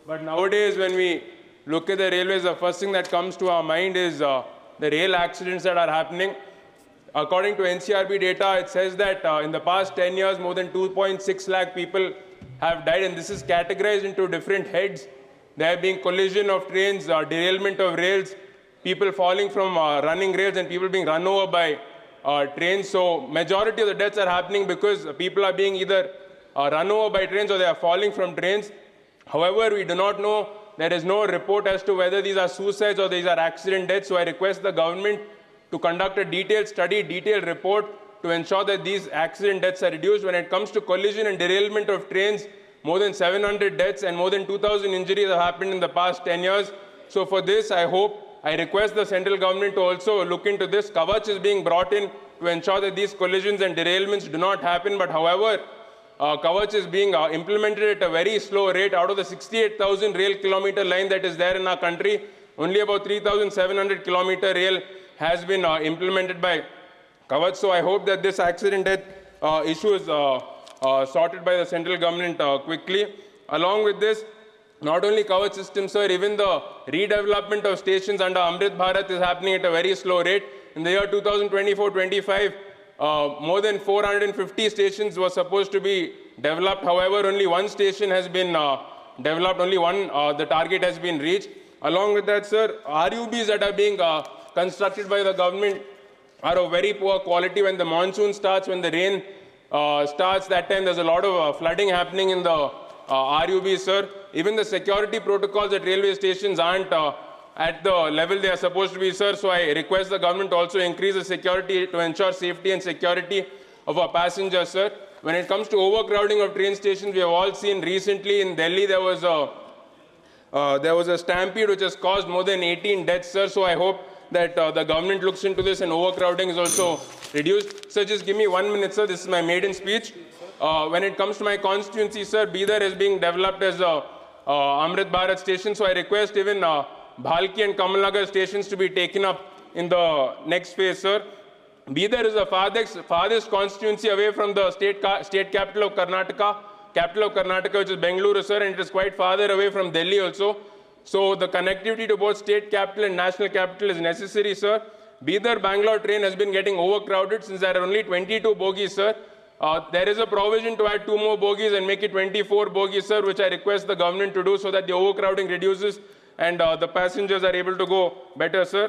But nowadays, when we look at the railways, the first thing that comes to our mind is the rail accidents that are happening. According to NCRB data, it says that in the past 10 years, more than 2.6 lakh people have died, and this is categorized into different heads. There have been collision of trains, derailment of rails, people falling from running rails, and people being run over by trains. So majority of the deaths are happening because people are being either run over by trains or they are falling from trains. However, we do not know, there is no report as to whether these are suicides or these are accident deaths. So I request the government to conduct a detailed study, detailed report to ensure that these accident deaths are reduced. When it comes to collision and derailment of trains, more than 700 deaths and more than 2,000 injuries have happened in the past 10 years. So for this, I request the central government to also look into this. Kavach is being brought in to ensure that these collisions and derailments do not happen. But however, Kavach is being implemented at a very slow rate. Out of the 68,000 rail kilometer line that is there in our country, only about 3,700 kilometer rail has been implemented by Kavach. So I hope that this accident death issue is sorted by the central government quickly. Along with this, not only Kavach system, sir, even the redevelopment of stations under Amrit Bharat is happening at a very slow rate. In the year 2024-25, more than 450 stations were supposed to be developed. However, only one station has been developed, only one, the target has been reached. Along with that, sir, RUBs that are being constructed by the government are of very poor quality. When the monsoon starts, when the rain starts, that time there's a lot of flooding happening in the RUBs, sir. Even the security protocols at railway stations aren't at the level they are supposed to be, sir. So I request the government also increase the security to ensure safety and security of our passengers, sir. When it comes to overcrowding of train stations, we have all seen recently in Delhi there was a stampede which has caused more than 18 deaths, sir. So I hope that the government looks into this and overcrowding is also reduced. Sir, just give me 1 minute, sir. This is my maiden speech. When it comes to my constituency, sir, Bidar is being developed as a Amrit Bharat station. So I request even Bhalki and Kamalnagar stations to be taken up in the next phase, sir. Bidar is the farthest constituency away from the state capital of Karnataka, which is bengaluru, sir, and it is quite farther away from Delhi also. So the connectivity to both state capital and national capital is necessary, sir. Bidar-Bangalore train has been getting overcrowded since there are only 22 bogies, sir. There is a provision to add 2 more bogies and make it 24 bogies, sir, which I request the government to do so that the overcrowding reduces and the passengers are able to go better, sir.